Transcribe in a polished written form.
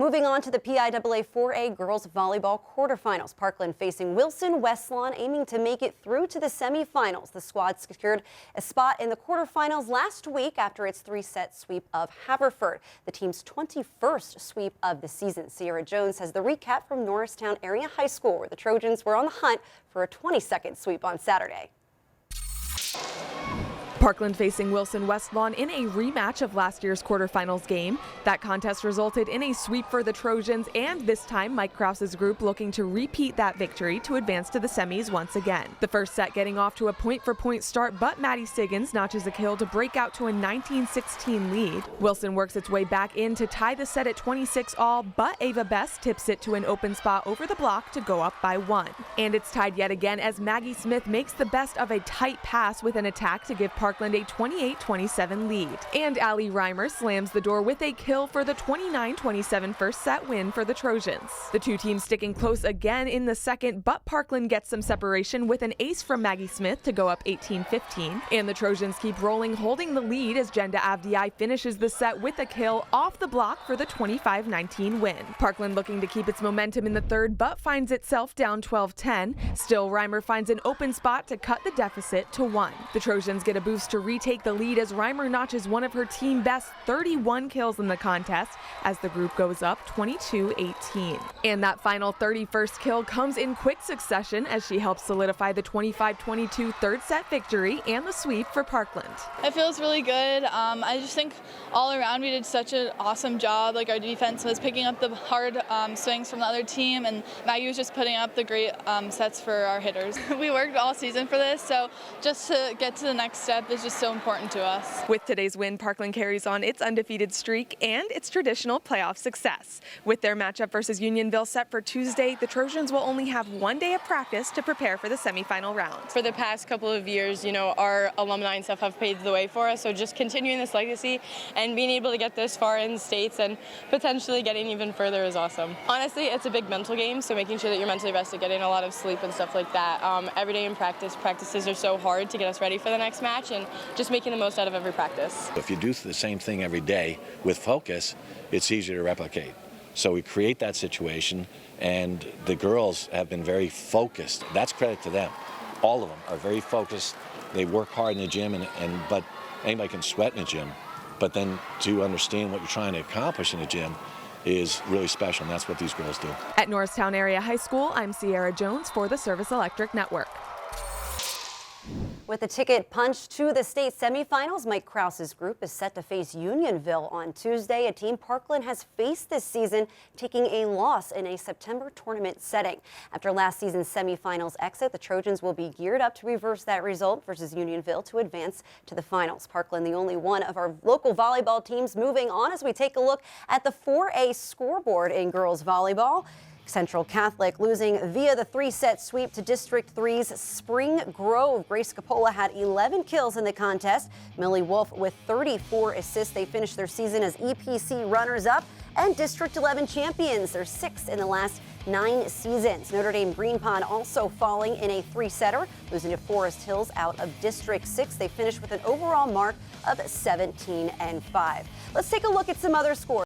Moving on to the PIAA AAA girls volleyball quarterfinals. Parkland facing Wilson Westlawn, aiming to make it through to the semifinals. The squad secured a spot in the quarterfinals last week after its three-set sweep of Haverford, the team's 21st sweep of the season. Sierra Jones has the recap from Norristown Area High School, where the Trojans were on the hunt for a 22nd sweep on Saturday. Parkland facing Wilson Westlawn in a rematch of last year's quarterfinals game. That contest resulted in a sweep for the Trojans, and this time Mike Krause's group looking to repeat that victory to advance to the semis once again. The first set getting off to a point-for-point start, but Maddie Siggins notches a kill to break out to a 19-16 lead. Wilson works its way back in to tie the set at 26 all, but Ava Best tips it to an open spot over the block to go up by 1. And it's tied yet again as Maggie Smith makes the best of a tight pass with an attack to give Parkland a 28-27 lead. And Allie Reimer slams the door with a kill for the 29-27 first set win for the Trojans. The two teams sticking close again in the second, but Parkland gets some separation with an ace from Maggie Smith to go up 18-15. And the Trojans keep rolling, holding the lead as Jenda Avdiai finishes the set with a kill off the block for the 25-19 win. Parkland looking to keep its momentum in the third, but finds itself down 12-10. Still, Reimer finds an open spot to cut the deficit to 1. The Trojans get a boost to retake the lead as Reimer notches one of her team best 31 kills in the contest as the group goes up 22-18. And that final 31st kill comes in quick succession as she helps solidify the 25-22 third set victory and the sweep for Parkland. It feels really good. I just think all around we did such an awesome job. Like, our defense was picking up the hard swings from the other team, and Maggie was just putting up the great sets for our hitters. We worked all season for this, so just to get to the next step is just so important to us. With today's win, Parkland carries on its undefeated streak and its traditional playoff success. With their matchup versus Unionville set for Tuesday, the Trojans will only have one day of practice to prepare for the semifinal round. For the past couple of years, our alumni and stuff have paved the way for us, so just continuing this legacy and being able to get this far in the States and potentially getting even further is awesome. Honestly, it's a big mental game, so making sure that you're mentally rested, getting a lot of sleep and stuff like that. Every day in practices are so hard to get us ready for the next match, and just making the most out of every practice. If you do the same thing every day with focus, it's easier to replicate. So we create that situation, and the girls have been very focused. That's credit to them. All of them are very focused. They work hard in the gym, but anybody can sweat in the gym. But then to understand what you're trying to accomplish in the gym is really special, and that's what these girls do. At Norristown Area High School, I'm Sierra Jones for the Service Electric Network. With a ticket punched to the state semifinals, Mike Krause's group is set to face Unionville on Tuesday, a team Parkland has faced this season, taking a loss in a September tournament setting. After last season's semifinals exit, the Trojans will be geared up to reverse that result versus Unionville to advance to the finals. Parkland, the only one of our local volleyball teams moving on as we take a look at the 4A scoreboard in girls volleyball. Central Catholic losing via the three-set sweep to District 3's Spring Grove. Grace Capola had 11 kills in the contest. Millie Wolf with 34 assists. They finished their season as EPC runners-up and District 11 champions. They're 6th in the last 9 seasons. Notre Dame Green Pond also falling in a three-setter, losing to Forest Hills out of District 6. They finished with an overall mark of 17-5. Let's take a look at some other scores.